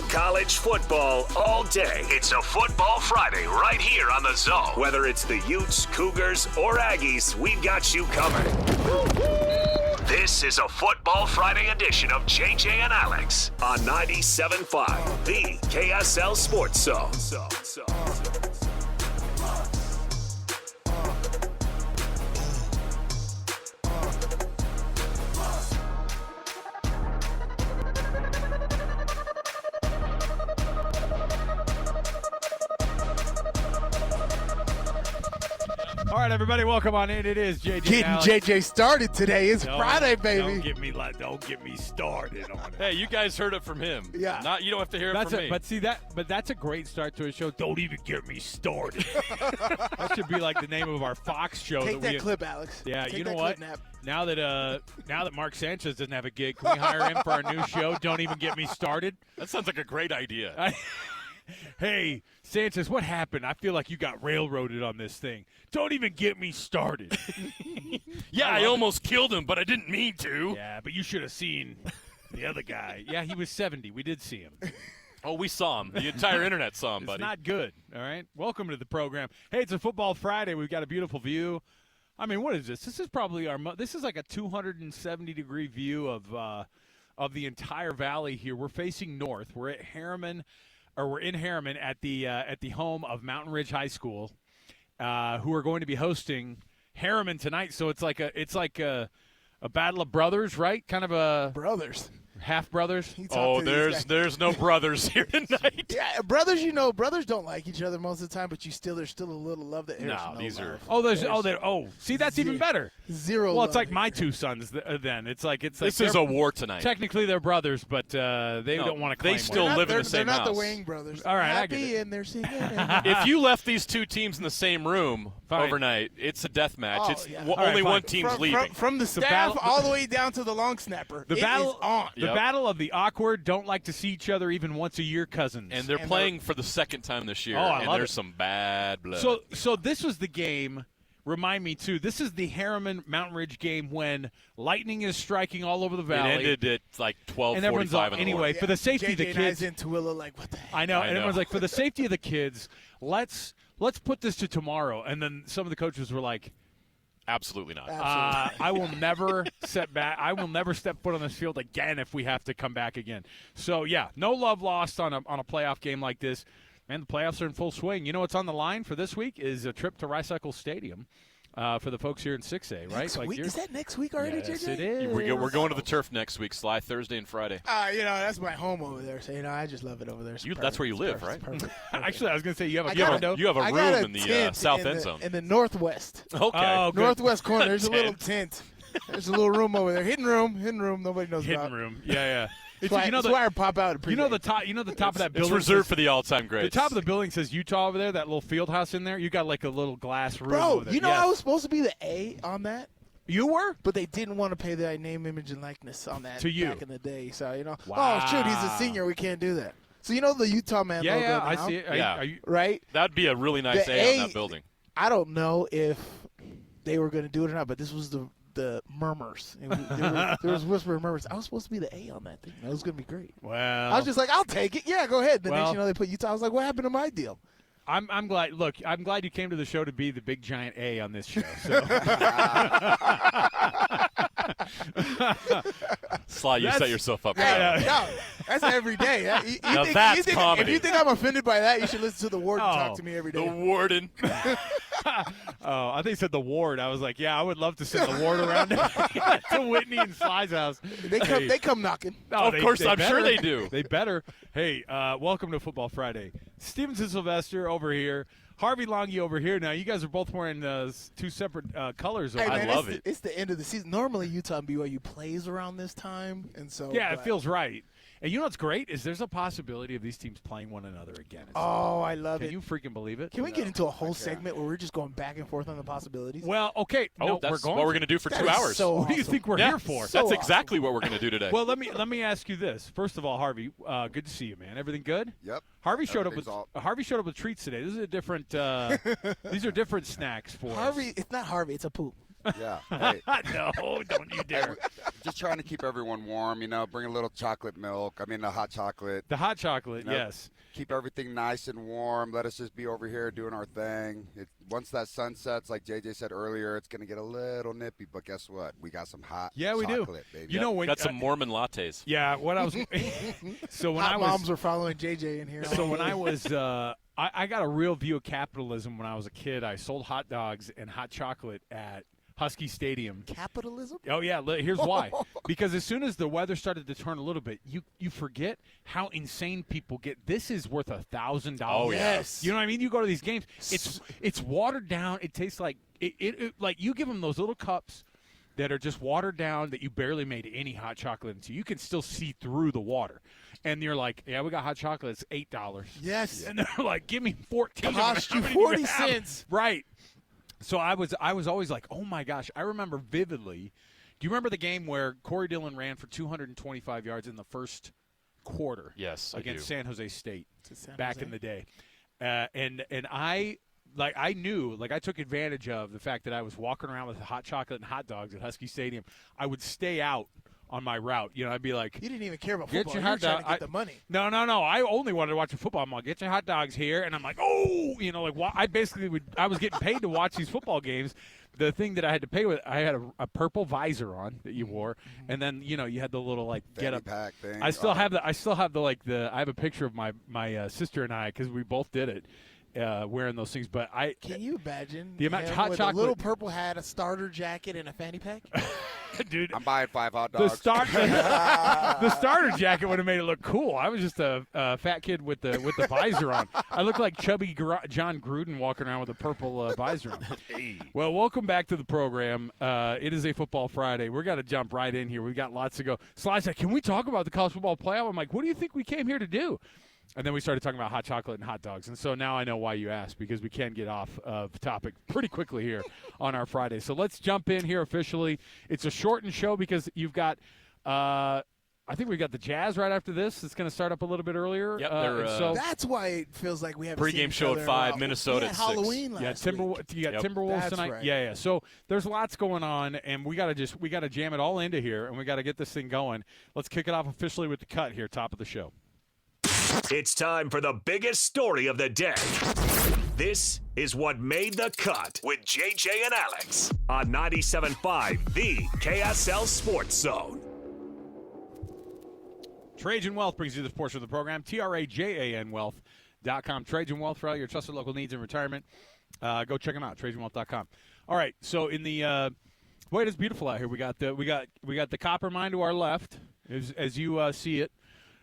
College football all day. It's a Football Friday right here on The Zone. Whether it's the Utes, Cougars, or Aggies, we've got you covered. This is a Football Friday edition of JJ and Alex on 97.5, the KSL Sports Zone. All right, everybody, welcome on in. It is JJ. Getting Alex. JJ started today. It's Friday, baby. Don't get me started on it. Hey, you guys heard it from him. Yeah. You don't have to hear it from me. But that's a great start to a show. Don't even get me started. That should be like the name of our Fox show. Take that clip, Alex. Yeah, Take you know that what? clip nap. Now that Mark Sanchez doesn't have a gig, can we hire him for our new show? Don't even get me started. That sounds like a great idea. Hey, Sanchez, what happened? I feel like you got railroaded on this thing. Don't even get me started. Yeah, I almost killed him, but I didn't mean to. Yeah, but you should have seen the other guy. Yeah, he was 70. We did see him. Oh, we saw him. The entire internet saw him, buddy. It's not good, all right? Welcome to the program. Hey, it's a Football Friday. We've got a beautiful view. I mean, what is this? This is probably this is like a 270-degree view of the entire valley here. We're facing north. We're at Harriman. Or we're in Harriman at the home of Mountain Ridge High School, who are going to be hosting Harriman tonight. So it's like a battle of brothers, right? Kind of a Brothers. half brothers. Oh, there's no brothers here tonight. Yeah, brothers don't like each other most of the time, but there's still a little love that See, that's even better. Zero. Well, it's like my two sons. Then it's like This is a war tonight. Technically, they're brothers, but they don't want to claim. They still one. live in the same They're house. not the Wayne brothers. All right, I happy get it. and they're singing. If you left these two teams in the same room overnight, it's a death match. Oh, it's yeah. only fine. one team's leaving. From the staff battle- all the way down to the long snapper. The It battle is on. The battle of the awkward, don't like to see each other even once a year cousins. And they're playing for the second time this year, I and love there's it. some bad blood. So this was the game. Remind me, too. This is the Harriman Mountain Ridge game when lightning is striking all over the it valley. ended at like 12:45 And everyone's like, in the anyway, morning. for the safety JJ of the and kids. I's in Tooele like, what the heck? I know. I And know. everyone's like, for the safety of the kids, let's put this to tomorrow. And then some of the coaches were like, Absolutely not. I will never I will never step foot on this field again if we have to come back again. So, yeah, no love lost on a playoff game like this. Man, the playoffs are in full swing. You know what's on the line for this week is a trip to Rice-Eccles Stadium for the folks here in 6A, right? Next week? Is that next week already, Yes, JJ? it is. We're going to the turf next week, Sly, Thursday and Friday. That's my home over there. So, I just love it over there. It's That's where you perfect. live, It's right? perfect. Actually, I was going to say you have a You have condo. a I got room a in the tent south in end the- zone. in the northwest. Okay. Oh, good. Northwest corner. There's a little Tent. tent. There's a little room over there. Hidden room. Nobody knows Hidden about. room. Yeah. That's why I pop out. You know the top of that building. It's reserved says- for the all-time greats. The top of the building says Utah over there. That little field house in there. You got like a little glass room. Bro, over there. you know Yes. I was supposed to be the A on that, You were? but they didn't want to pay the name, image, and likeness on that To you. back in the day. So Wow. oh shoot, he's a senior. We can't do that. So the Utah man logo Yeah, now, I see it. Yeah. Are you, right? That'd be a really nice The A on A- that building. I don't know if they were going to do it or not, but this was the murmurs. There was whispered murmurs. I was supposed to be the A on that thing. That was going to be great. well, I was just like, I'll take it. Yeah, go ahead. The Well- next they put Utah. I was like, what happened to my deal? I'm glad. Look, I'm glad you came to the show to be the big giant A on this show. So. Sly, you set yourself up. for Hey, that. no, that's every day. Now that's comedy. If you think I'm offended by that, you should listen to the warden talk to me every The day. warden. Oh, I think you said the ward. I was like, yeah, I would love to send the ward around to Whitney and Sly's house. They come knocking. No, Of course, I'm better. sure they do. They better. Hey, welcome to Football Friday. Stevenson Sylvester over here. Harvey Langi over here. Now, you guys are both wearing two separate colors. Hey, over man, there. love it. It's the end of the season. Normally, Utah and BYU plays around this time, and so Yeah, it but- feels right. And you know what's great is there's a possibility of these teams playing one another again. Oh, I love Can it. you freaking believe it? Can we get into a whole segment where we're just going back and forth on the possibilities? Well, okay. No, That's we're going what we're to. going to do for That 2 is hours. so What do you awesome. think we're Yeah, here for? So That's exactly what we're going to do today. Well, let me ask you this. First of all, Harvey, good to see you, man. Everything good? Yep. Harvey showed up Everything's with Harvey showed up with treats today. This is a different. These are different snacks for us. Harvey, it's not Harvey, it's a poop. Yeah. Hey, No, don't you dare. just trying to keep everyone warm, bring a little chocolate milk. The hot chocolate. The hot chocolate, yes. Keep everything nice and warm. Let us just be over here doing our thing. Once that sun sets, like JJ said earlier, it's going to get a little nippy, but guess what? We got some hot chocolate, baby. You know, when got some Mormon lattes. Yeah, what I was so when Hot I was moms were following JJ in here. so when I was I got a real view of capitalism when I was a kid. I sold hot dogs and hot chocolate at Husky Stadium. Capitalism? Oh, yeah. Here's why. Because as soon as the weather started to turn a little bit, you forget how insane people get. This is worth $1,000. Oh, yes. You know what I mean? You go to these games. It's watered down. It tastes like like you give them those little cups that are just watered down that you barely made any hot chocolate into. You can still see through the water. And you're like, yeah, we got hot chocolate. It's $8. Yes. And they're like, give me 14. Cost you How many do 40 have? cents. Right. So I was always like, oh, my gosh. I remember vividly. Do you remember the game where Corey Dillon ran for 225 yards in the first quarter? Yes, against San Jose State San back Jose? in the day. And I knew, I took advantage of the fact that I was walking around with hot chocolate and hot dogs at Husky Stadium. I would stay out on my route. I'd be like, You didn't even care about Get football. your You were hot trying dog- to get the money. No. I only wanted to watch a football. I'm like, get your hot dogs here. And I'm like, oh, I basically I was getting paid to watch these football games. The thing that I had to pay with, I had a purple visor on that you wore. And then, you had the little get up. Pack thing. I still have I have a picture of my sister and I, because we both did it. Wearing those things, but Can you imagine the amount of him hot with chocolate? a little purple hat, a starter jacket, and a fanny pack? Dude, I'm buying 5 hot the dogs. the starter jacket would have made it look cool. I was just a fat kid with the visor on. I looked like chubby John Gruden walking around with a purple visor on. Well, welcome back to the program. It is a Football Friday. We're gonna jump right in here. We got lots to go. Sly said, "Can we talk about the college football playoff?" I'm like, "What do you think we came here to do?" And then we started talking about hot chocolate and hot dogs. And so now I know why you asked, because we can get off of topic pretty quickly here on our Friday. So let's jump in here officially. It's a shortened show because you've got I think we've got the Jazz right after this. It's going to start up a little bit earlier. Yep, so That's why it feels like we haven't seen Pregame each show other at in 5, a while. Minnesota Yeah, at 6. Halloween yeah, last week. you got Yep. Timberwolves That's tonight. right. Yeah. So there's lots going on, and we got to jam it all into here, and we got to get this thing going. Let's kick it off officially with the cut here, top of the show. It's time for the biggest story of the day. This is what made the cut with JJ and Alex on 97.5, the KSL Sports Zone. Trajan Wealth brings you this portion of the program. TRAJAN Wealth.com. Trajan Wealth for all your trusted local needs in retirement. Go check them out. TrajanWealth.com. All right. So in the boy, it is beautiful out here. We got the copper mine to our left, as you see it.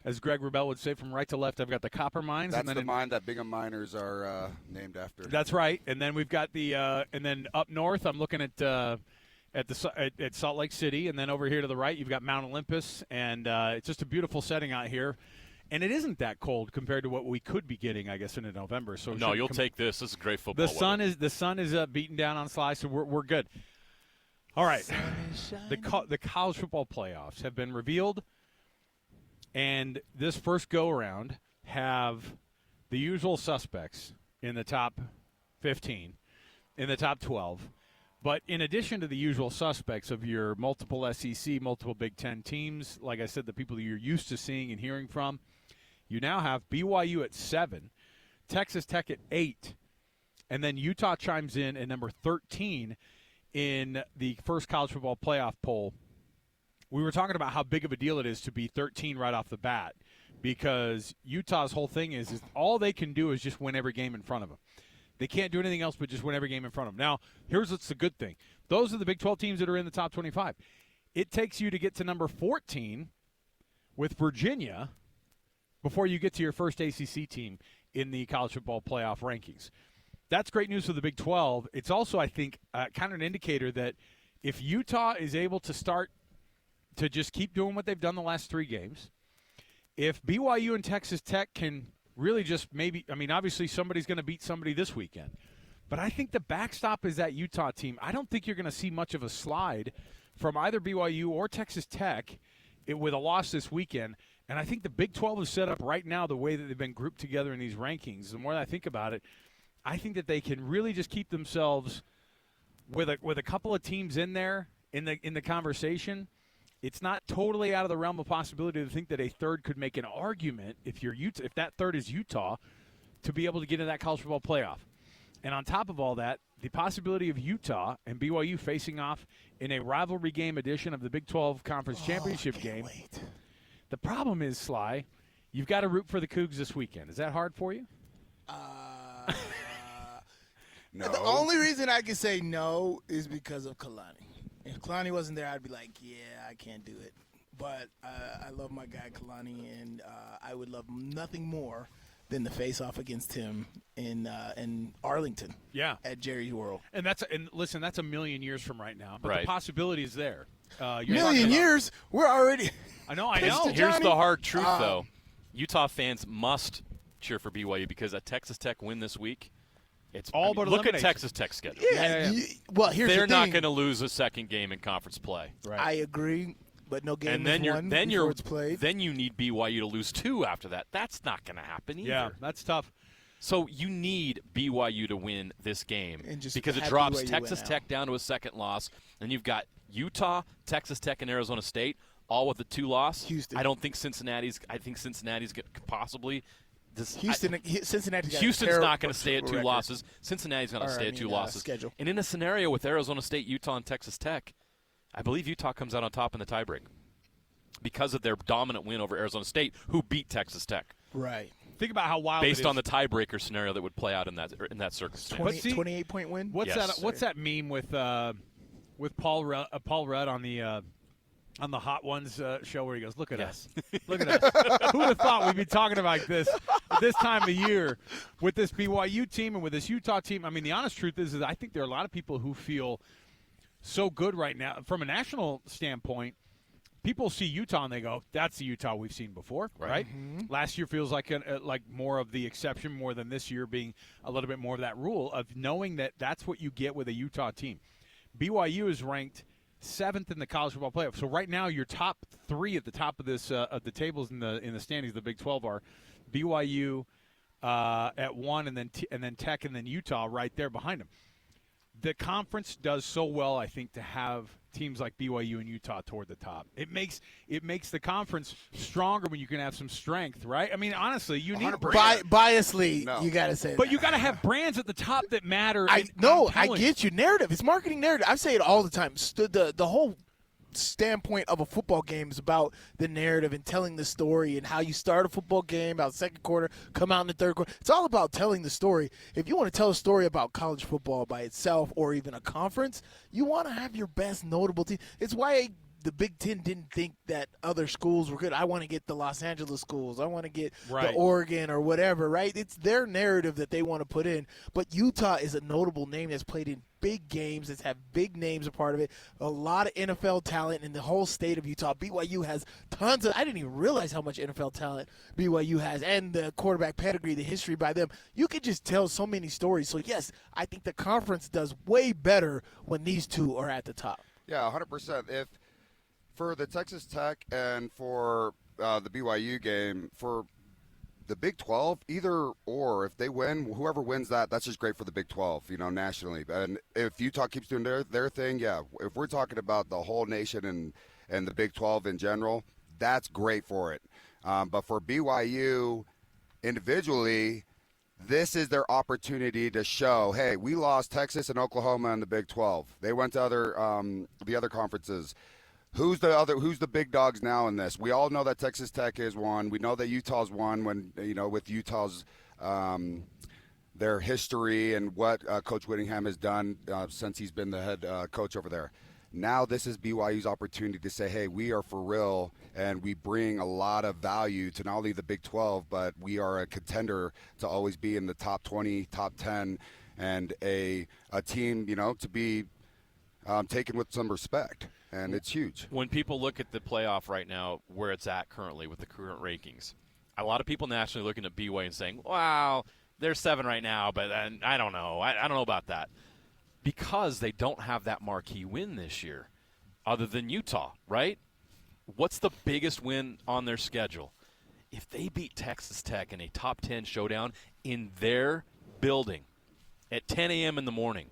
As Greg Wrubell would say, from right to left, I've got the copper mines. That's and then the mine that Bingham Miners are named after. That's right. And then we've got and then up north, I'm looking at Salt Lake City, and then over here to the right, you've got Mount Olympus, and it's just a beautiful setting out here. And it isn't that cold compared to what we could be getting, I guess, into November. So No, you'll take this. This is great football. The sun is beating down on Sly, so we're good. All right, the college football playoffs have been revealed. And this first go-around have the usual suspects in the top 15, in the top 12. But in addition to the usual suspects of your multiple SEC, multiple Big Ten teams, like I said, the people that you're used to seeing and hearing from, you now have BYU at 7, Texas Tech at 8, and then Utah chimes in at number 13 in the first college football playoff poll. We were talking about how big of a deal it is to be 13 right off the bat, because Utah's whole thing is all they can do is just win every game in front of them. They can't do anything else but just win every game in front of them. Now, here's what's the good thing. Those are the Big 12 teams that are in the top 25. It takes you to get to number 14 with Virginia before you get to your first ACC team in the college football playoff rankings. That's great news for the Big 12. It's also, I think, kind of an indicator that if Utah is able to start to just keep doing what they've done the last 3 games, if BYU and Texas Tech can really just obviously somebody's going to beat somebody this weekend. But I think the backstop is that Utah team. I don't think you're going to see much of a slide from either BYU or Texas Tech with a loss this weekend. And I think the Big 12 is set up right now the way that they've been grouped together in these rankings. The more I think about it, I think that they can really just keep themselves with a couple of teams in there in the conversation, it's not totally out of the realm of possibility to think that a third could make an argument if that third is Utah to be able to get into that college football playoff. And on top of all that, the possibility of Utah and BYU facing off in a rivalry game edition of the Big 12 Conference Championship game. Wait. The problem is, Sly, you've got to root for the Cougs this weekend. Is that hard for you? No. The only reason I can say no is because of Kalani. If Kalani wasn't there, I'd be like, yeah, I can't do it. But I love my guy Kalani, and I would love nothing more than the face-off against him in Arlington. Yeah, at Jerry's World. And listen, that's a million years from right now. But right. The possibility is there. Million years? We're already. I know. Here's the hard truth, though. Utah fans must cheer for BYU because a Texas Tech win this week. It's all but look at elimination. Texas Tech's schedule. Yeah. Well, here's they're the thing. not going to lose a second game in conference play. Right. I agree, but no game And then is won before it's played. Then you need BYU to lose 2 after that. That's not going to happen either. Yeah, that's tough. So you need BYU to win this game because it have drops BYU Texas win Tech out. down to a second loss, and you've got Utah, Texas Tech, and Arizona State all with a 2-loss. Houston. I think Cincinnati's possibly. Cincinnati's got Houston's not going a to stay at 2 record. losses. Cincinnati's going to stay at 2 losses. Schedule. And in a scenario with Arizona State, Utah, and Texas Tech, I believe Utah comes out on top in the tiebreak because of their dominant win over Arizona State, who beat Texas Tech. Right. Think about how wild Based it is. on the tiebreaker scenario that would play out in that circumstance. 28-point win? What's that meme with Paul Rudd on the Hot Ones show where he goes, look at us. Look at us. Who would have thought we'd be talking about this at this time of year with this BYU team and with this Utah team? I mean, the honest truth is I think there are a lot of people who feel so good right now. From a national standpoint, people see Utah and they go, that's the Utah we've seen before, right? Mm-hmm. Last year feels like more of the exception more than this year being a little bit more of that rule of knowing that that's what you get with a Utah team. BYU is ranked 7th in the college football playoff. So right now, your top 3 at the top of this of the tables in the standings, the Big 12 are BYU at 1, and then Tech, and then Utah right there behind them. The conference does so well, I think, to have teams like BYU and Utah toward the top. It makes the conference stronger when you can have some strength, right? I mean, honestly, you need biasly, No. you got to say but that. you got to have brands at the top that matter. I get you. Narrative. It's marketing narrative. I say it all the time. The whole standpoint of a football game is about the narrative and telling the story and how you start a football game, about second quarter, come out in the third quarter. It's all about telling the story. If you want to tell a story about college football by itself or even a conference, you want to have your best notable team. It's why the Big Ten didn't think that other schools were good. I want to get the Los Angeles schools. I want to get the Oregon or whatever, right? It's their narrative that they want to put in. But Utah is a notable name that's played in big games, that's have big names a part of it, a lot of NFL talent in the whole state of Utah. BYU has tons of – I didn't even realize how much NFL talent BYU has, and the quarterback pedigree, the history by them. You could just tell so many stories. So, yes, I think the conference does way better when these two are at the top. Yeah, 100%. For the Texas Tech and for the BYU game, for the Big 12, either or, if they win, whoever wins that's just great for the Big 12, nationally. And if Utah keeps doing their thing, yeah, if we're talking about the whole nation and the Big 12 in general, that's great for it. But for BYU individually, this is their opportunity to show, hey, we lost Texas and Oklahoma in the Big 12. They went to the other conferences. Who's the big dogs now in this? We all know that Texas Tech is one. We know that Utah's one when, with Utah's their history and what Coach Whittingham has done since he's been the head coach over there. Now this is BYU's opportunity to say, hey, we are for real, and we bring a lot of value to not only the Big 12, but we are a contender to always be in the top 20, top 10, and a team, to be taken with some respect. And it's huge. When people look at the playoff right now, where it's at currently with the current rankings, a lot of people nationally looking at BYU and saying, wow, they're 7 right now, but I don't know. I don't know about that. Because they don't have that marquee win this year other than Utah, right? What's the biggest win on their schedule? If they beat Texas Tech in a top 10 showdown in their building at 10 a.m. in the morning,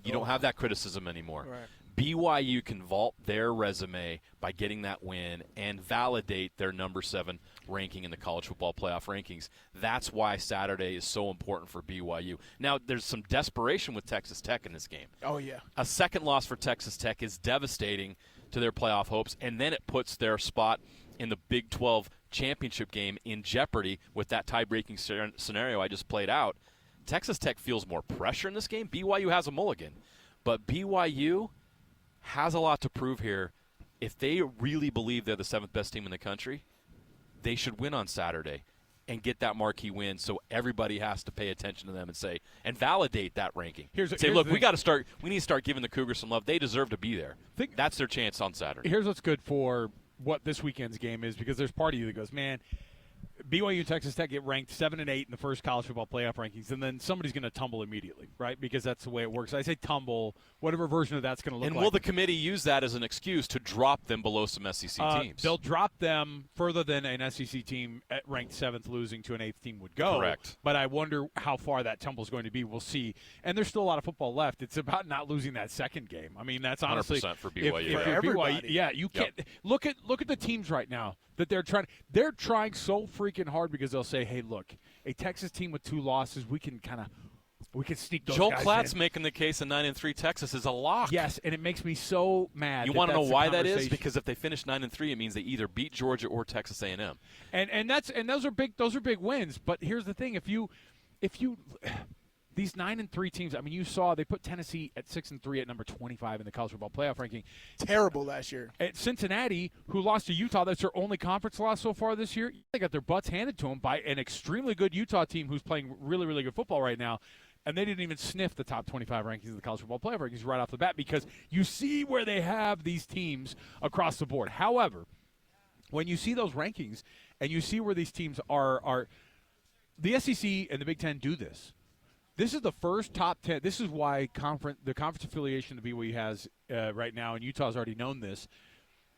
You don't have that criticism anymore. Right. BYU can vault their resume by getting that win and validate their number 7 ranking in the college football playoff rankings. That's why Saturday is so important for BYU. Now, there's some desperation with Texas Tech in this game. Oh, yeah. A second loss for Texas Tech is devastating to their playoff hopes, and then it puts their spot in the Big 12 championship game in jeopardy with that tie-breaking scenario I just played out. Texas Tech feels more pressure in this game. BYU has a mulligan, but BYU has a lot to prove here. If they really believe they're the 7th best team in the country, they should win on Saturday and get that marquee win, so everybody has to pay attention to them and say and validate that ranking. Look, we need to start giving the Cougars some love. They deserve to be there. That's their chance on Saturday. Here's what's good for what this weekend's game is, because there's part of you that goes, man, BYU and Texas Tech get ranked 7 and 8 in the first college football playoff rankings, and then somebody's going to tumble immediately, right? Because that's the way it works. I say tumble, whatever version of that's going to look like. And will the committee use that as an excuse to drop them below some SEC teams? They'll drop them further than an SEC team at ranked 7th losing to an 8th team would go. Correct. But I wonder how far that tumble is going to be. We'll see. And there's still a lot of football left. It's about not losing that second game. I mean, that's honestly 100% for BYU. For everybody. BYU, yeah, you can't look at the teams right now that they're trying so freaking hard, because they'll say, hey, look, a Texas team with 2 losses, we can sneak those Joel guys Klatt's in. making the case a 9-3 Texas is a lock. Yes, and it makes me so mad. You want to know why that is? conversation. Because if they finish 9-3, it means they either beat Georgia or Texas A&M. And those are big wins. But here's the thing: if you these 9-3 teams, I mean, you saw they put Tennessee at 6-3 at number 25 in the college football playoff ranking. Terrible last year. At Cincinnati, who lost to Utah, that's their only conference loss so far this year. They got their butts handed to them by an extremely good Utah team who's playing really, really good football right now. And they didn't even sniff the top 25 rankings of the college football playoff rankings right off the bat, because you see where they have these teams across the board. However, when you see those rankings and you see where these teams are the SEC and the Big Ten do this. This is the first top 10. This is why the conference affiliation the BYU has right now, and Utah's already known this,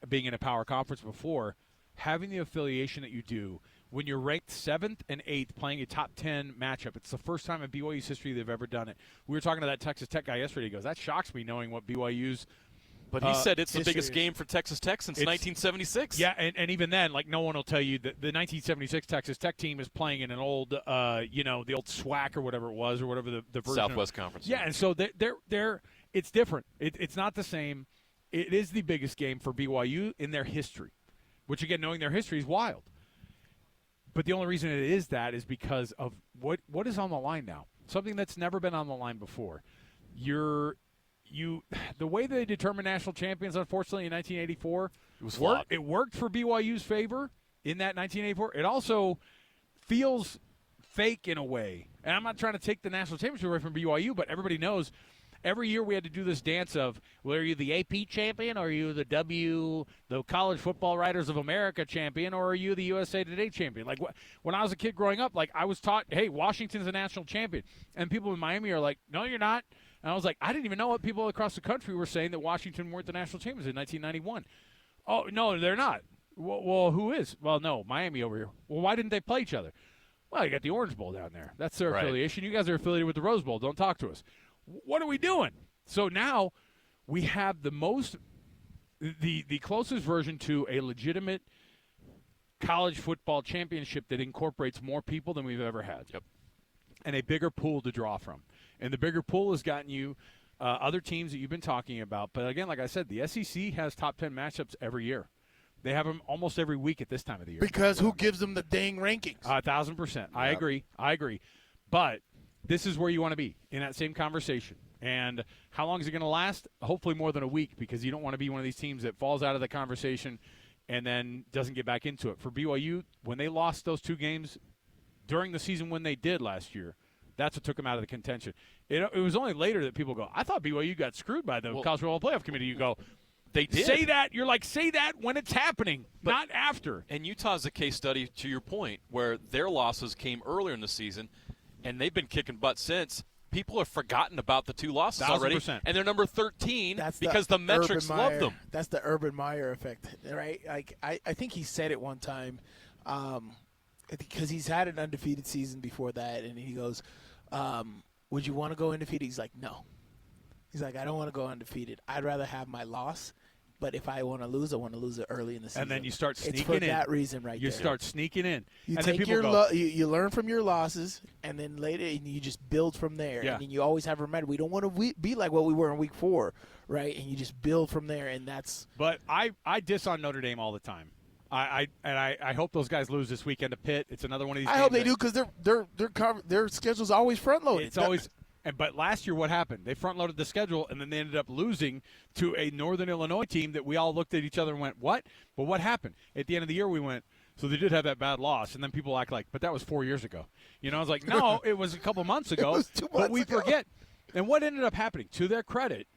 being in a power conference before, having the affiliation that you do when you're ranked 7th and 8th playing a top 10 matchup. It's the first time in BYU's history they've ever done it. We were talking to that Texas Tech guy yesterday. He goes, that shocks me, knowing what BYU's But he said it's the biggest game for Texas Tech since 1976. Yeah, and even then, like, no one will tell you that the 1976 Texas Tech team is playing in an old, the old SWAC or whatever it was, or whatever the version Southwest Conference. Yeah, and so they're it's different. It's not the same. It is the biggest game for BYU in their history, which, again, knowing their history is wild. But the only reason it is that is because of what is on the line now. Something that's never been on the line before. The way they determined national champions, unfortunately, in 1984, it worked for BYU's favor in that 1984. It also feels fake in a way. And I'm not trying to take the national championship away from BYU, but everybody knows every year we had to do this dance of, well, are you the AP champion, or are you the College Football Writers of America champion, or are you the USA Today champion? Like, when I was a kid growing up, like, I was taught, hey, Washington's a national champion. And people in Miami are like, no, you're not. And I was like, I didn't even know what people across the country were saying, that Washington weren't the national champions in 1991. Oh, no, they're not. Well, who is? Well, no, Miami over here. Well, why didn't they play each other? Well, you got the Orange Bowl down there. That's their affiliation. You guys are affiliated with the Rose Bowl. Don't talk to us. What are we doing? So now we have the closest version to a legitimate college football championship that incorporates more people than we've ever had. Yep. And a bigger pool to draw from. And the bigger pool has gotten you other teams that you've been talking about. But, again, like I said, the SEC has top 10 matchups every year. They have them almost every week at this time of the year. Because who gives them the dang rankings? 1,000%. I agree. But this is where you want to be in that same conversation. And how long is it going to last? Hopefully more than a week, because you don't want to be one of these teams that falls out of the conversation and then doesn't get back into it. For BYU, when they lost those 2 games during the season when they did last year, that's what took them out of the contention. It was only later that people go, I thought BYU got screwed by the College Football Playoff Committee. You go, they did. Say that. You're like, say that when it's happening, not after. And Utah's a case study, to your point, where their losses came earlier in the season, and they've been kicking butt since. People have forgotten about the 2 losses 1,000%. already, and they're number 13 because the metrics love them. That's the Urban Meyer effect, right? Like, I think he said it one time, because he's had an undefeated season before that, and he goes, would you want to go undefeated? He's like, no. He's like, I don't want to go undefeated. I'd rather have my loss. But if I want to lose it early in the season. And then you start sneaking in. It's for that reason right there. You start sneaking in. You and take then your you learn from your losses, and then later you just build from there. Yeah. And then you always have remember, we don't want to be like what we were in week 4, right? And you just build from there, and that's. But I diss on Notre Dame all the time. I hope those guys lose this weekend to Pitt. It's another one of these. I hope they do because their schedule's always front loaded. It's always. But last year, what happened? They front-loaded the schedule, and then they ended up losing to a Northern Illinois team that we all looked at each other and went, what? But what happened? At the end of the year, we went, so they did have that bad loss. And then people act like, but that was 4 years ago. I was like, no, it was a couple months ago. It was 2 months but we ago. forget. And what ended up happening? To their credit,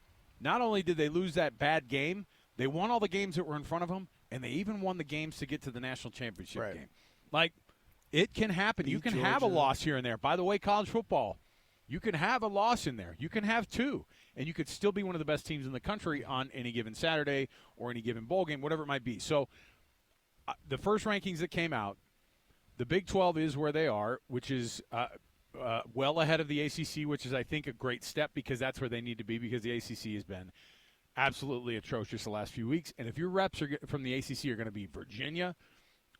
not only did they lose that bad game, they won all the games that were in front of them, and they even won the games to get to the national championship game. Like, it can happen. You can have a loss here and there. By the way, college football, you can have a loss in there. You can have 2, and you could still be one of the best teams in the country on any given Saturday or any given bowl game, whatever it might be. So the first rankings that came out, the Big 12 is where they are, which is well ahead of the ACC, which is, I think, a great step because that's where they need to be because the ACC has been absolutely atrocious the last few weeks. And if your reps from the ACC are going to be Virginia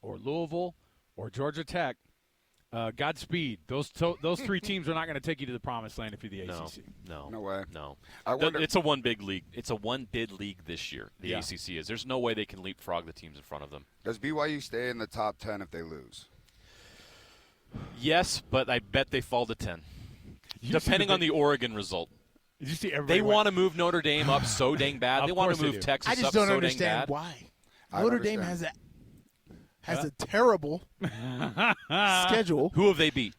or Louisville or Georgia Tech, Godspeed. Those 3 teams are not going to take you to the promised land if you're the ACC. No way. No. I wonder, it's a one big league. It's a one bid league this year. The ACC is. There's no way they can leapfrog the teams in front of them. does BYU stay in the top 10 if they lose? Yes, but I bet they fall to 10, depending on the Oregon result. Did you see everybody They want to move Notre Dame up so dang bad. They want to move Texas I up just so don't dang understand bad. why. I Notre understand. Dame has a terrible schedule. Who have they beat?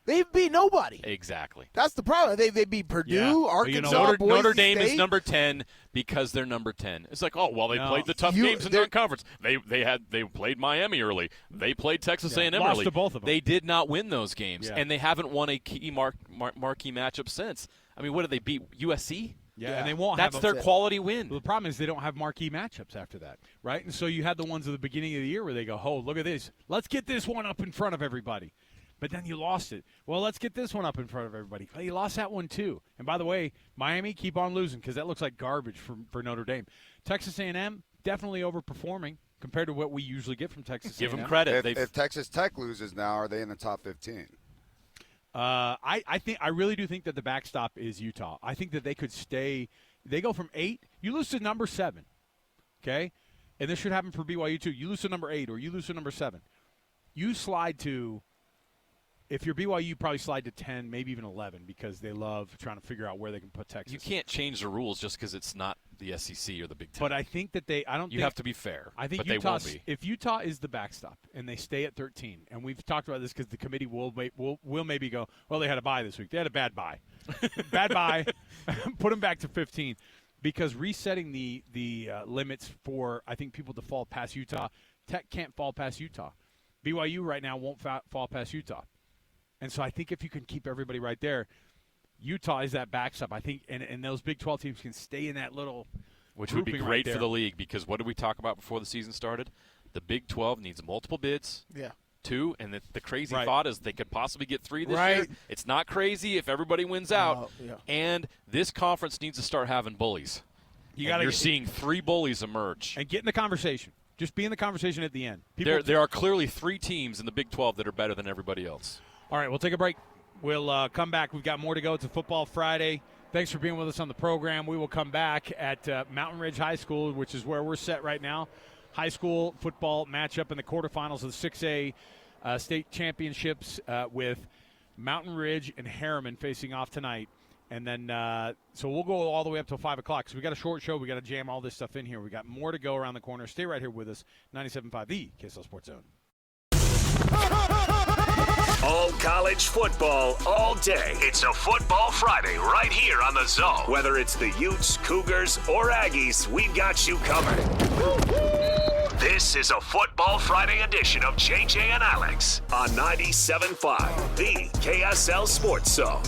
They've beat nobody. Exactly. That's the problem. They beat Purdue, Arkansas, Boise Notre Dame State. is number 10 because they're number 10. It's like, oh, well, they played the tough games in non-conference. They played Miami early. They played Texas A&M lost early. to both of them. They did not win those games, and they haven't won a key marquee matchup since. I mean, what did they beat? USC? Yeah, and they won't That's have their quality win. Well, the problem is they don't have marquee matchups after that, right? And so you had the ones at the beginning of the year where they go, oh, look at this. Let's get this one up in front of everybody. But then you lost it. Well, let's get this one up in front of everybody. Oh, you lost that one too. And by the way, Miami, keep on losing because that looks like garbage for Notre Dame. Texas A&M, definitely overperforming compared to what we usually get from Texas Give A&M. them credit. If Texas Tech loses now, are they in the top 15? I really do think that the backstop is Utah. I think that they could stay. They go from 8. You lose to number 7, okay? And this should happen for BYU too. You lose to number 8 or you lose to number 7. You slide to, if you're BYU, you probably slide to 10, maybe even 11 because they love trying to figure out where they can put Texas. You can't change the rules just because it's not the SEC or the Big Ten. But I think that you have to be fair. I think but they won't be. If Utah is the backstop and they stay at 13, and we've talked about this because the committee will maybe go, well, they had a bye this week. They had a bad bye. Bad bye. Put them back to 15 because resetting the limits for, I think, people to fall past Utah, Tech can't fall past Utah. BYU right now won't fall past Utah. And so I think if you can keep everybody right there, Utah is that backstop. I think, and those Big 12 teams can stay in that little Which would be grouping great right for there. the league because what did we talk about before the season started? The Big 12 needs multiple bids. Yeah. 2, and the crazy Right. thought is they could possibly get 3 this Right. year. It's not crazy if everybody wins out. Yeah. And this conference needs to start having bullies. You're seeing 3 bullies emerge. And get in the conversation. Just be in the conversation at the end. People There are clearly 3 teams in the Big 12 that are better than everybody else. All right, we'll take a break. We'll come back. We've got more to go. It's a Football Friday. Thanks for being with us on the program. We will come back at Mountain Ridge High School, which is where we're set right now. High school football matchup in the quarterfinals of the 6A state championships with Mountain Ridge and Harriman facing off tonight. And then, so we'll go all the way up till 5 o'clock. So we got a short show. We got to jam all this stuff in here. We got more to go around the corner. Stay right here with us. 97.5, the KSL Sports Zone. All college football, all day. It's a Football Friday right here on the Zone. Whether it's the Utes, Cougars, or Aggies, we've got you covered. This is a Football Friday edition of JJ and Alex on 97.5, the KSL Sports Zone.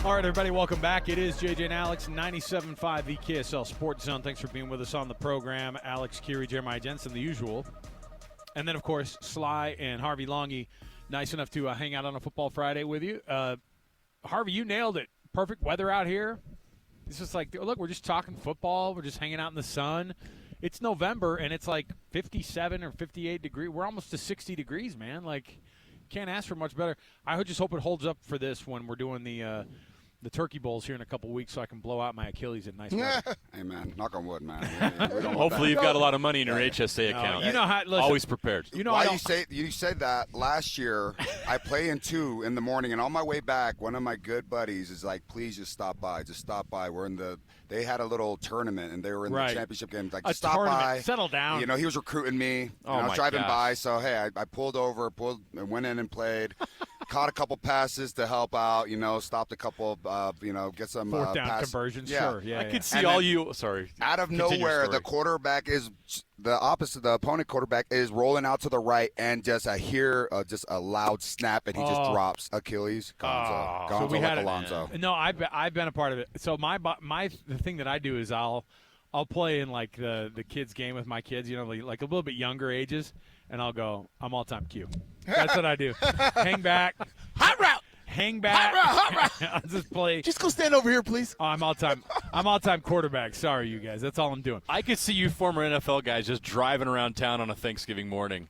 All right, everybody, welcome back. It is JJ and Alex, 97.5, the KSL Sports Zone. Thanks for being with us on the program. Alex, Kirry, Jeremiah Jensen, the usual. And then, of course, Sly and Harvey Langi, nice enough to hang out on a Football Friday with you. Harvey, you nailed it. Perfect weather out here. It's just like, look, we're just talking football. We're just hanging out in the sun. It's November, and it's like 57 or 58 degrees. We're almost to 60 degrees, man. Like, can't ask for much better. I just hope it holds up for this when we're doing the Turkey Bowls here in a couple weeks so I can blow out my Achilles in nice weather. Hey, man, knock on wood, man. Hopefully you've got a lot of money in your HSA account. You know how, listen, always prepared. You know Why you said that last year? I play in 2 in the morning, and on my way back, one of my good buddies is like, "Please just stop by. Just stop by." They had a little tournament, and they were in the championship game. Like, just stop by. Settle down. You know, he was recruiting me. And I was driving by, so hey, I pulled over, and went in and played. Caught a couple passes to help out. You know, stopped a couple. Get some fourth down conversions. Yeah. Sure. Yeah. I could see all you. Sorry. Out of nowhere, the quarterback is the opposite. The opponent quarterback is rolling out to the right, and just a loud snap, and he just drops Achilles. Gonzo. So we had Alonzo. No, I've been a part of it. So the thing that I do is I'll play in like the kids game with my kids, you know, like a little bit younger ages, and I'll go, I'm all-time Q. That's what I do. Hang back. Hot route. Hang back. Hot route. I'll just play. Just go stand over here, please. Oh, I'm all-time quarterback. Sorry, you guys. That's all I'm doing. I could see you former NFL guys just driving around town on a Thanksgiving morning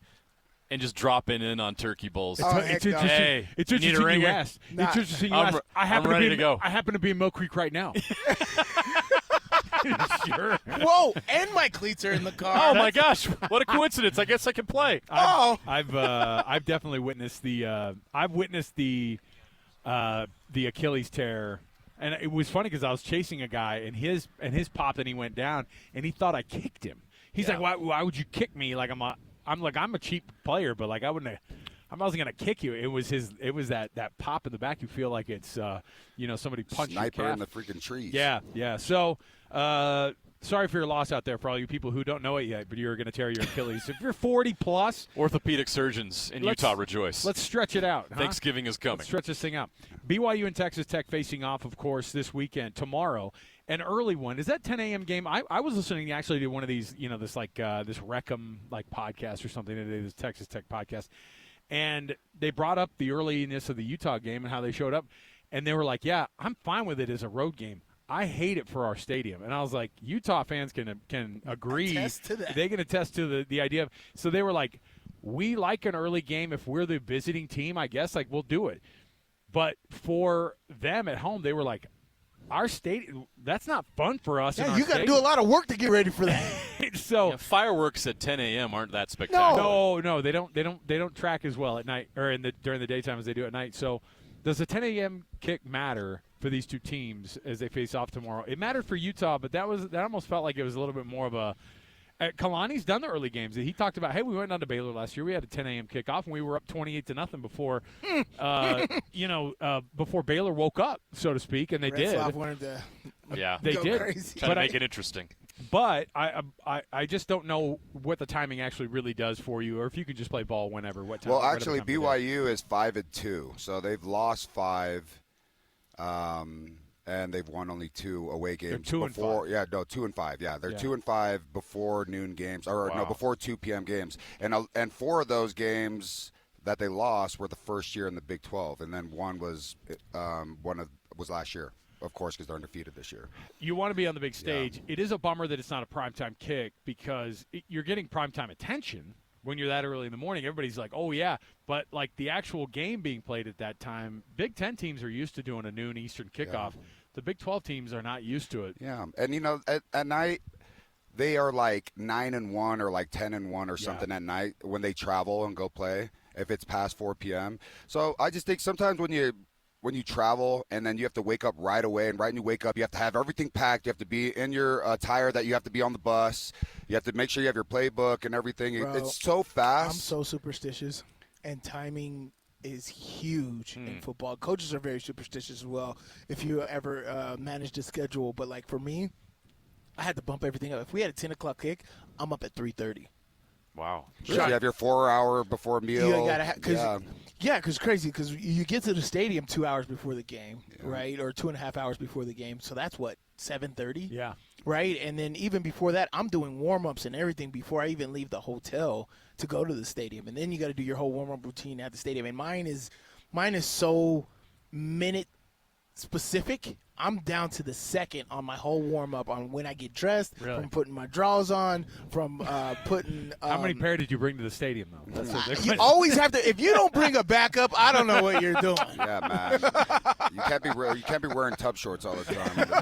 and just dropping in on turkey bowls. It's interesting. Hey, it's you need a interesting ringer? you asked. It's interesting you asked. I'm ready to go. I happen to be in Mill Creek right now. Sure. Whoa! And my cleats are in the car. Oh my gosh! What a coincidence! I guess I can play. I've definitely witnessed the Achilles tear, and it was funny because I was chasing a guy and his popped and he went down and he thought I kicked him. He's like, why would you kick me? Like I'm a cheap player, but like I wasn't gonna kick you. It was that pop in the back. You feel like it's somebody punched your Sniper calf. in the freaking trees. Yeah. So sorry for your loss out there for all you people who don't know it yet, but you're going to tear your Achilles. If you're 40 plus, Orthopedic surgeons in Utah rejoice. Let's stretch it out. Huh? Thanksgiving is coming. Let's stretch this thing out. BYU and Texas Tech facing off, of course, this weekend. Tomorrow, an early one. Is that 10 a.m. game? I was listening actually to one of these, this Reckham podcast or something today, this Texas Tech podcast, and they brought up the earliness of the Utah game and how they showed up, and they were like, "Yeah, I'm fine with it as a road game. I hate it for our stadium." And I was like, Utah fans can agree. Attest to that. They can attest to the idea of. So they were like, we like an early game if we're the visiting team, I guess. Like, we'll do it. But for them at home, they were like, our stadium, that's not fun for us. Yeah, you got to do a lot of work to get ready for that. So fireworks at 10 a.m. aren't that spectacular. No, they don't track as well at night or during the daytime as they do at night. So does the 10 a.m. kick matter for these two teams as they face off tomorrow? It mattered for Utah, but that almost felt like it was a little bit more of a. Kalani's done the early games. He talked about, hey, we went down to Baylor last year. We had a 10 a.m. kickoff, and we were up 28-0 before, before Baylor woke up, so to speak, and they did. Wanted to they go did. crazy. Trying to make it interesting. But I just don't know what the timing actually really does for you, or if you can just play ball whenever. What time? Well, actually, BYU is 5-2, so they've lost 5. And they've won only 2 away games. They're 2-5. Yeah, no, 2-5. Yeah, they're 2-5 before noon games, before 2 p.m. games. And 4 of those games that they lost were the first year in the Big 12, and then one was last year, of course, because they're undefeated this year. You want to be on the big stage. Yeah. It is a bummer that it's not a primetime kick because you're getting primetime attention. When you're that early in the morning, everybody's like, oh, yeah. But, like, the actual game being played at that time, Big Ten teams are used to doing a noon Eastern kickoff. Yeah. The Big 12 teams are not used to it. Yeah. And, at night, they are like 9-1 or like 10-1 or something at night when they travel and go play if it's past 4 p.m. So I just think sometimes when you travel and then you have to wake up right away, and right when you wake up, you have to have everything packed. You have to be in your attire that you have to be on the bus. You have to make sure you have your playbook and everything. Bro, it's so fast. I'm so superstitious, and timing is huge in football. Coaches are very superstitious as well if you ever manage the schedule. But, like, for me, I had to bump everything up. If we had a 10 o'clock kick, I'm up at 3:30. Wow. You have your 4 hour before meal. You gotta because crazy because you get to the stadium 2 hours before the game, right, or 2.5 hours before the game. So that's what 7:30. Yeah. Right, and then even before that, I'm doing warm-ups and everything before I even leave the hotel to go to the stadium. And then you got to do your whole warm-up routine at the stadium. And mine is so minute specific. I'm down to the second on my whole warm-up on when I get dressed, from putting my drawers on, from putting How many pair did you bring to the stadium, though? You always have to – if you don't bring a backup, I don't know what you're doing. Yeah, man. You can't be wearing tub shorts all the time. Man, you know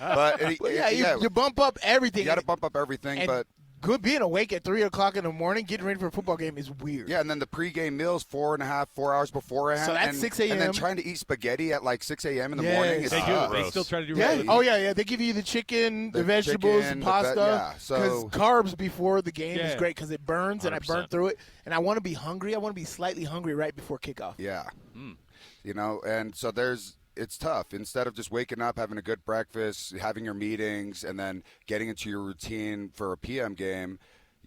what I'm saying? You bump up everything. You got to bump up everything, but – being awake at 3 o'clock in the morning, getting ready for a football game is weird. Yeah, and then the pregame meals 4 hours beforehand. So that's 6 a.m. And then trying to eat spaghetti at like 6 a.m. in the morning. They do. They still try to do it. Oh, yeah. They give you the chicken, the vegetables, the pasta. Because carbs before the game is great because it burns, 100%. And I burn through it. And I want to be hungry. I want to be slightly hungry right before kickoff. Yeah. You know, and so it's tough. Instead of just waking up, having a good breakfast, having your meetings, and then getting into your routine for a PM game,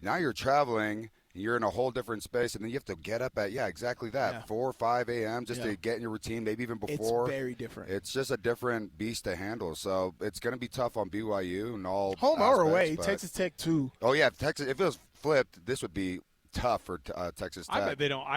now you're traveling, you're in a whole different space, and then you have to get up at, exactly that, 4 or 5 a.m. just to get in your routine, maybe even before. It's very different. It's just a different beast to handle. So it's going to be tough on BYU and all home aspects, or away, Texas Tech too. Oh, yeah, Texas. If it was flipped, this would be tough for Texas Tech. I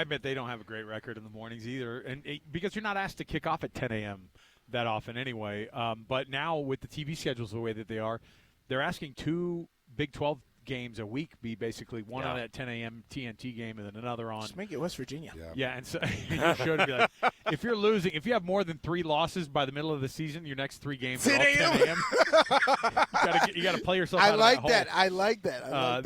bet they don't have a great record in the mornings either, and because you're not asked to kick off at 10 a.m. that often anyway. But now with the TV schedules the way that they are, they're asking 2 Big 12 games a week be basically one on at 10 a.m. TNT game and then another on. Just make it West Virginia. Yeah, and so you should be like, if you're losing, if you have more than 3 losses by the middle of the season, your next 3 games are all 10 a.m. you got to play yourself out of that hole. I like that.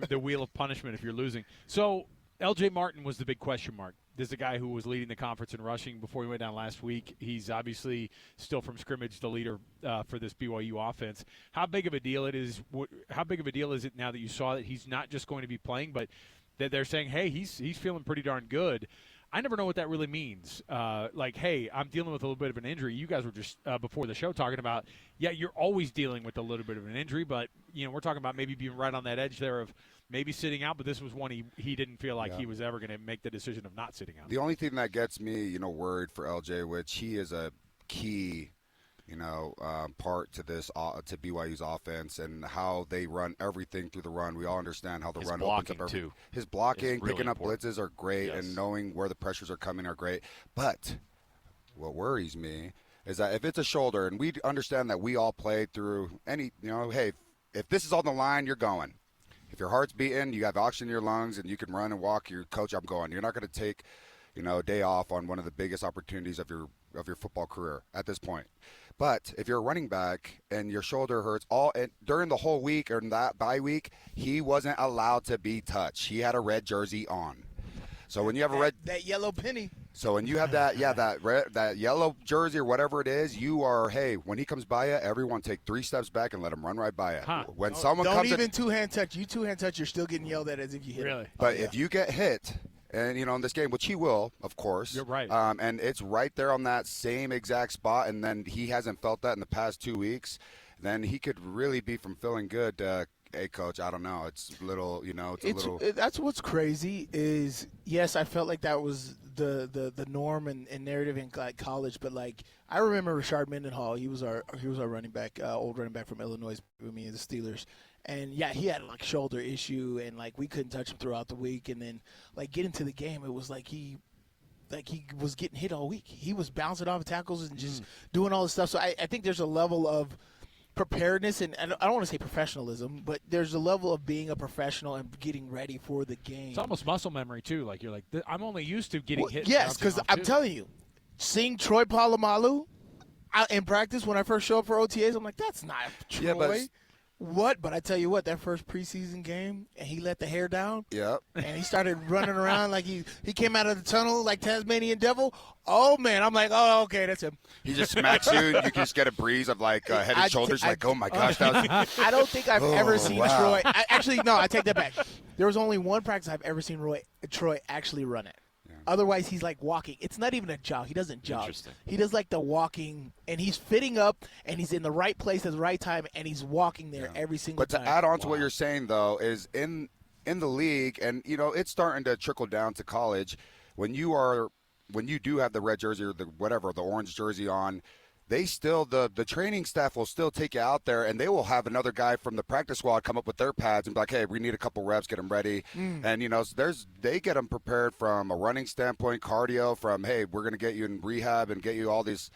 The wheel of punishment if you're losing. So L.J. Martin was the big question mark. This is a guy who was leading the conference in rushing before he went down last week. He's obviously still from scrimmage the leader for this BYU offense. How big of a deal is it now that you saw that he's not just going to be playing, but that they're saying, hey, he's feeling pretty darn good. I never know what that really means. Hey, I'm dealing with a little bit of an injury. You guys were just before the show talking about, you're always dealing with a little bit of an injury, but we're talking about maybe being right on that edge there of maybe sitting out, but this was one he didn't feel like he was ever going to make the decision of not sitting out. The only thing that gets me, worried for LJ, which he is a key, part to this to BYU's offense and how they run everything through the run. We all understand how the run opens up everything. His blocking, really picking up blitzes are great, and knowing where the pressures are coming are great. But what worries me is that if it's a shoulder, and we understand that we all play through any, hey, if this is on the line, you're going. If your heart's beating, you have oxygen in your lungs, and you can run and walk, your coach, I'm going. You're not going to take, a day off on one of the biggest opportunities of your football career at this point. But if you're a running back and your shoulder hurts and during the whole week or that bye week, he wasn't allowed to be touched. He had a red jersey on. So when you have that yellow penny. So when you have that yellow jersey or whatever it is, you are, hey, when he comes by you, everyone take 3 steps back and let him run right by you. When someone don't comes even two-hand touch. You two-hand touch, you're still getting yelled at as if you hit him. But if you get hit, and in this game, which he will, of course. You're right. And it's right there on that same exact spot, and then he hasn't felt that in the past 2 weeks, then he could really be from feeling good. Hey, Coach, I don't know. It's a little, That's what's crazy is, yes, I felt like that was the norm and narrative in college, but I remember Rashard Mendenhall. He was our running back, old running back from Illinois with me and the Steelers. And he had shoulder issue, and we couldn't touch him throughout the week. And then getting to the game, it was he was getting hit all week. He was bouncing off tackles and just doing all this stuff. So I think there's a level of preparedness, and I don't want to say professionalism, but there's a level of being a professional and getting ready for the game. It's almost muscle memory too. You're I'm only used to getting hit. Yes, because I'm telling you, seeing Troy Polamalu in practice when I first showed up for OTAs, I'm like, that's not Troy. Yeah, What? But I tell you what, that first preseason game, and he let the hair down. Yep. And he started running around like he came out of the tunnel like Tasmanian Devil. Oh, man. I'm like, oh, okay, that's him. He just smacks you, and you can just get a breeze of head and shoulders. Oh, my gosh. That was... I don't think I've ever seen Troy. Actually, no, I take that back. There was only one practice I've ever seen Troy actually run it. Otherwise, he's walking. It's not even a jog. He doesn't jog. He does the walking, and he's fitting up, and he's in the right place at the right time, and he's walking there every single time. But to add on to what you're saying, though, is in in the league, and it's starting to trickle down to college. When you do have the red jersey or the orange jersey on, they still the training staff will still take you out there, and they will have another guy from the practice squad come up with their pads and be like, hey, we need a couple reps, get them ready. And they get them prepared from a running standpoint, cardio, from hey, we're going to get you in rehab and get you all these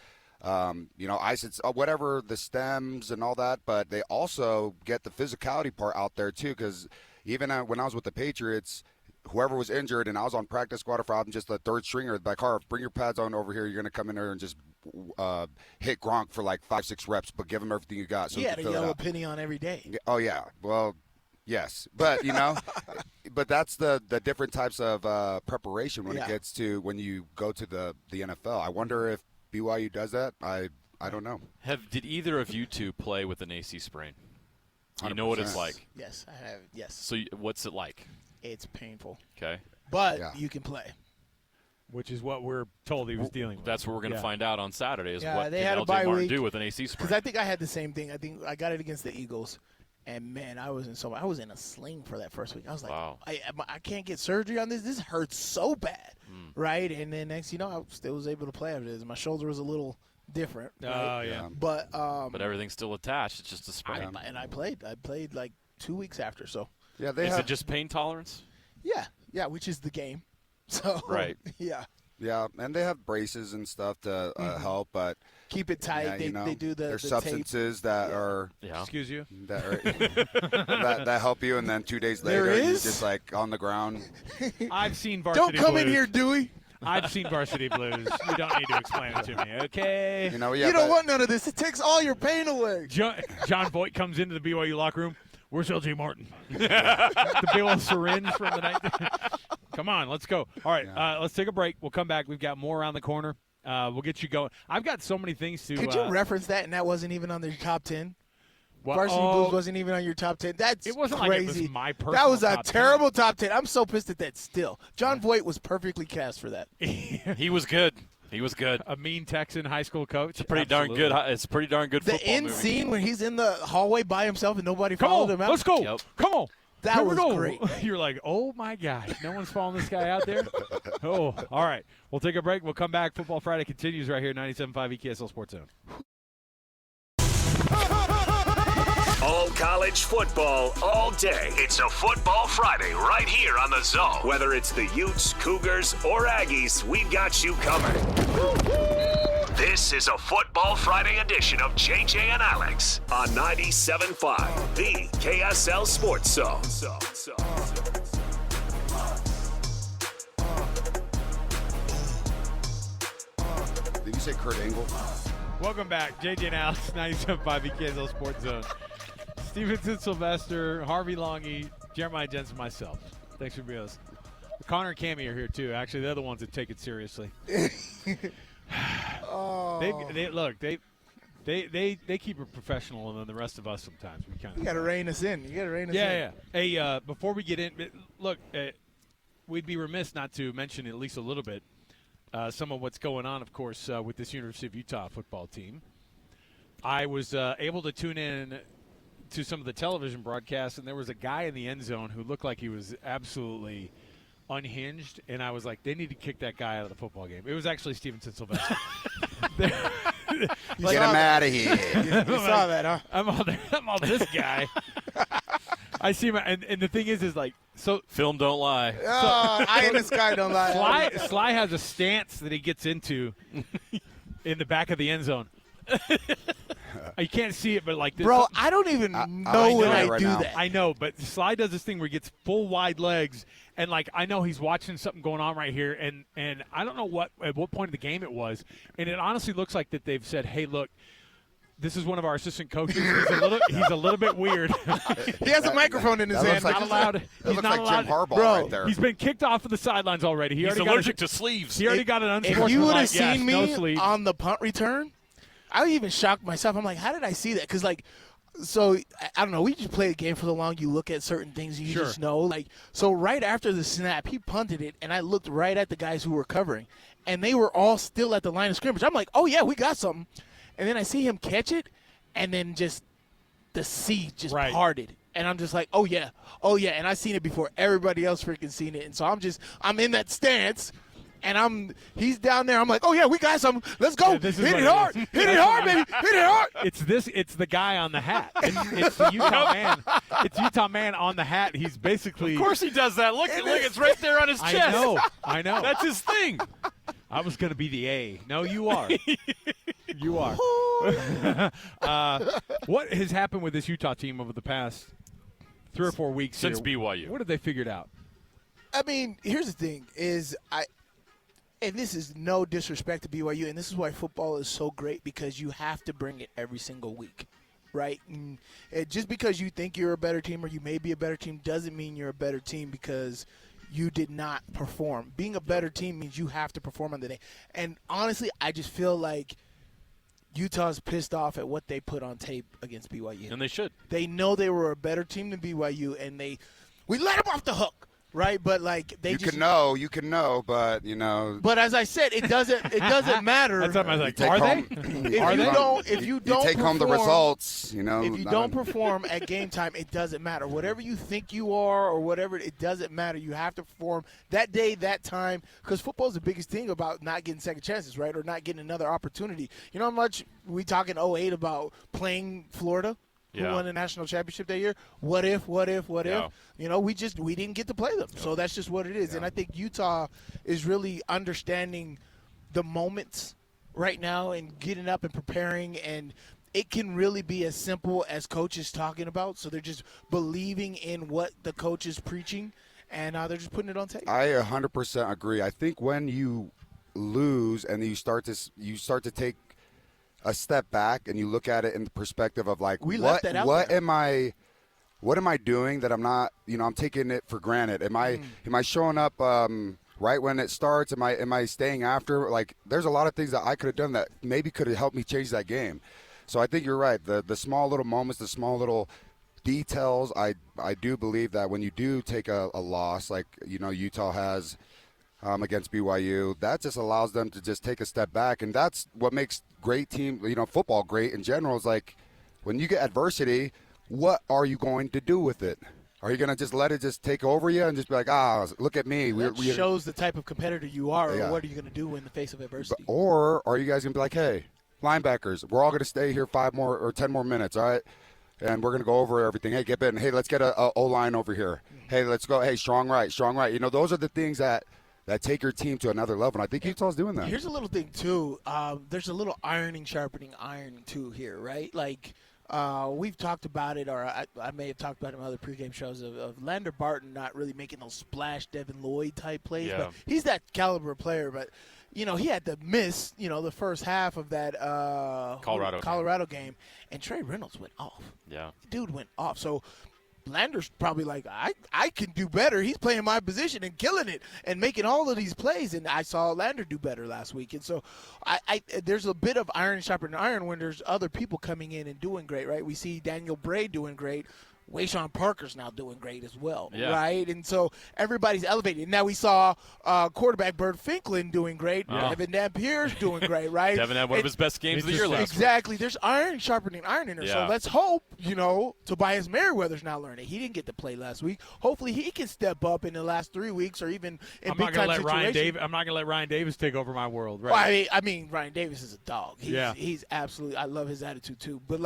whatever, the stems and all that, but they also get the physicality part out there too, because even when I was with the Patriots, whoever was injured and I was on practice squad, if I'm just a third stringer, like, Harv, bring your pads on over here. You're going to come in there and just hit Gronk for like 5-6 reps, but give him everything you got. So he had a yellow penny on every day. Oh, yeah. Well, yes. But, but that's the different types of preparation when it gets to when you go to the NFL. I wonder if BYU does that. I don't know. Did either of you two play with an AC sprain? You know what it's like? Yes, I have. Yes. So what's it like? It's painful. Okay. But you can play. Which is what we're told he was dealing with. That's what we're going to find out on Saturday is what they did had a LJ bye Martin week. do with an AC sprain. Because I think I had the same thing. I think I got it against the Eagles. And, man, I was in a sling for that first week. I was like, wow. I can't get surgery on this. This hurts so bad, right? And then next, I still was able to play after this. My shoulder was a little different. Right? Oh, yeah. But everything's still attached. It's just a sprain. I played. I played like 2 weeks after. So yeah, is it just pain tolerance? Yeah, which is the game. So right. Yeah. Yeah, and they have braces and stuff to help, but keep it tight. They do there's the substances tape. that are Excuse you. that help you, and then 2 days later you're just like on the ground. I've seen Varsity Don't come Blues. in here, Dewey. I've seen Varsity Blues. You don't need to explain it to me, okay? You don't want none of this. It takes all your pain away. John Voight comes into the BYU locker room. Where's LJ Martin? The big old syringe from the night. Come on, let's go. All right, let's take a break. We'll come back. We've got more around the corner. We'll get you going. I've got so many things to. Could you reference that, and that wasn't even on your top 10? Well, Varsity Blues wasn't even on your top 10. That's it wasn't crazy. Like it was my personal that was a top terrible top 10. I'm so pissed at that still. John Voight was perfectly cast for that. He was good. He was good. A mean Texan high school coach. It's pretty darn good. It's a pretty darn good football The end movie. scene when he's in the hallway by himself and nobody followed him out. Let's go. Yep. Come on. That was great. You're like, oh, my gosh. No one's following this guy out there? Oh, all right. We'll take a break. We'll come back. Football Friday continues right here, 97.5 EKSL Sports Zone. All college football, all day. It's a Football Friday right here on the Zone. Whether it's the Utes, Cougars, or Aggies, we've got you covered. This is a Football Friday edition of JJ and Alex on 97.5, the KSL Sports Zone. Did you say Kurt Angle? Welcome back. JJ and Alex, 97.5 EKSL Sports Zone. Stevenson, Sylvester, Harvey, Langi, Jeremiah, Jensen, myself. Thanks for being with us. Connor and Cammy are here, too. Actually, they're the ones that take it seriously. They keep it professional than the rest of us sometimes. We kind of. You got to rein us in. Yeah. Hey, before we get in, look, we'd be remiss not to mention at least a little bit some of what's going on, of course, with this University of Utah football team. I was able to tune in to some of the television broadcasts, and there was a guy in the end zone who looked like he was absolutely unhinged, and I was like, they need to kick that guy out of the football game. It was actually Stevenson Sylvester. Get him out of here. You saw that, huh? I'm all this guy. I see him, and the thing is like, so film don't lie. Oh, eye in the sky don't lie. Sly has a stance that he gets into in the back of the end zone. You can't see it, but like this. Bro, I don't even know when I do that. I know, but Sly does this thing where he gets full wide legs, and like I know he's watching something going on right here, and I don't know at what point of the game it was, and it honestly looks like that they've said, hey, look, this is one of our assistant coaches. He's a little bit weird. He has a microphone in his hand. Not allowed. He's not allowed. Jim Harbaugh Bro, right there. He's been kicked off of the sidelines already. He's allergic to sleeves. He already got an unsportsmanlike. If you would have seen no me sleeves. on the punt return, I even shocked myself. I'm like, how did I see that? Because, like, so, I don't know. We just play a game for so long. You look at certain things and you just know. Like, so right after the snap, he punted it, and I looked right at the guys who were covering, and they were all still at the line of scrimmage. I'm like, oh, yeah, we got something. And then I see him catch it, and then just the sea just parted. And I'm just like, oh yeah, and I seen it before everybody else freaking seen it, and so I'm in that stance, and he's down there. I'm like, oh yeah, we got some. Let's go, Yeah, hit it hard, baby, hit it hard. It's the guy on the hat. It's the Utah man. It's Utah man on the hat. He's basically. Of course he does that. Look, it's right there on his chest. I know. That's his thing. I was going to be the A. No, you are. You are. What has happened with this Utah team over the past 3 or 4 weeks Since here? BYU. What have they figured out? I mean, here's the thing: and this is no disrespect to BYU, and this is why football is so great because you have to bring it every single week, right? And just because you think you're a better team or you may be a better team doesn't mean you're a better team because you did not perform. Being a better team means you have to perform on the day. And honestly, I just feel like Utah's pissed off at what they put on tape against BYU. And they should. They know they were a better team than BYU, and we let them off the hook, right? But like you can know, but But as I said, it doesn't matter. That's what I was like. take Are home- they? If you don't take home the perform- results, If you don't perform at game time, it doesn't matter. Whatever you think you are or whatever, it doesn't matter. You have to perform that day, that time, because football is the biggest thing about not getting second chances, right, or not getting another opportunity. You know how much we talk in 08 about playing Florida, who won the national championship that year? What if? Yeah. We didn't get to play them. So that's just what it is. Yeah. And I think Utah is really understanding the moments right now and getting up and preparing, and it can really be as simple as coaches talking about. So they're just believing in what the coach is preaching, and they're just putting it on tape. I 100% agree. I think when you lose and you start to take a step back and you look at it in the perspective of like, what am I doing that I'm not, I'm taking it for granted. Am I showing up right when it starts? Am I staying after? Like, there's a lot of things that I could have done that maybe could have helped me change that game. So I think you're right. The small little moments, the small little details, I do believe that when you do take a loss, like, Utah has against BYU, that just allows them to just take a step back. And that's what makes great team, football great in general, is like when you get adversity, what are you going to do with it? Are you going to just let it just take over you and just be like, look at me? That shows the type of competitor you are, or what are you going to do in the face of adversity? Or are you guys going to be like, hey, linebackers, we're all going to stay here 5 more or 10 more minutes, all right? And we're going to go over everything. Hey, get in. Hey, let's get a O-line over here. Hey, let's go. Hey, strong right. Those are the things that take your team to another level. And I think Utah's doing that. Here's a little thing, too. There's a little sharpening iron, too, here, right? Like, we've talked about it, or I may have talked about it in other pregame shows, of Lander Barton not really making those splash Devin Lloyd-type plays. Yeah. But he's that caliber player. But, he had to miss, the first half of that Colorado game. And Trey Reynolds went off. Yeah. Dude went off. So Lander's probably like, I can do better. He's playing my position and killing it and making all of these plays. And I saw Lander do better last week. And so there's a bit of iron sharpening iron when there's other people coming in and doing great, right? We see Daniel Bray doing great. Wayshawn Parker's now doing great as well, right? And so everybody's elevated. Now we saw quarterback Bert Finklin doing great. Evan Dampier's doing great, right? Devin had one of his best games of the year last week. Exactly. There's iron sharpening iron in there. Yeah. So let's hope, Tobias Merriweather's now learning. He didn't get to play last week. Hopefully he can step up in the last 3 weeks or even in big-time situations. I'm not going to let Ryan Davis take over my world, right? Well, I mean, Ryan Davis is a dog. He's absolutely – I love his attitude too. But,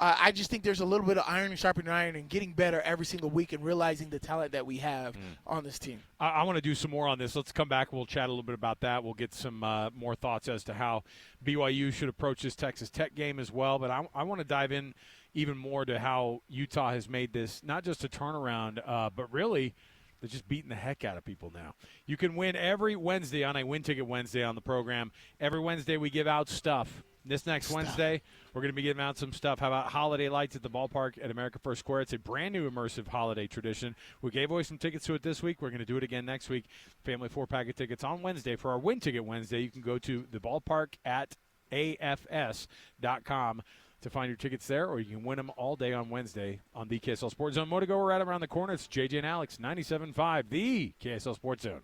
I just think there's a little bit of iron sharpening iron and getting better every single week and realizing the talent that we have on this team. I want to do some more on this. Let's come back. We'll chat a little bit about that. We'll get some more thoughts as to how BYU should approach this Texas Tech game as well. But I want to dive in even more to how Utah has made this not just a turnaround, but really they're just beating the heck out of people now. You can win every Wednesday on a Win Ticket Wednesday on the program. Every Wednesday we give out stuff. This next Wednesday, we're going to be giving out some stuff. How about holiday lights at the ballpark at America First Square? It's a brand new immersive holiday tradition. We gave away some tickets to it this week. We're going to do it again next week. Family 4-pack of tickets on Wednesday. For our Win Ticket Wednesday, you can go to the ballpark at afs.com to find your tickets there, or you can win them all day on Wednesday on the KSL Sports Zone. More to go. We're right around the corner. It's JJ and Alex, 97.5, the KSL Sports Zone.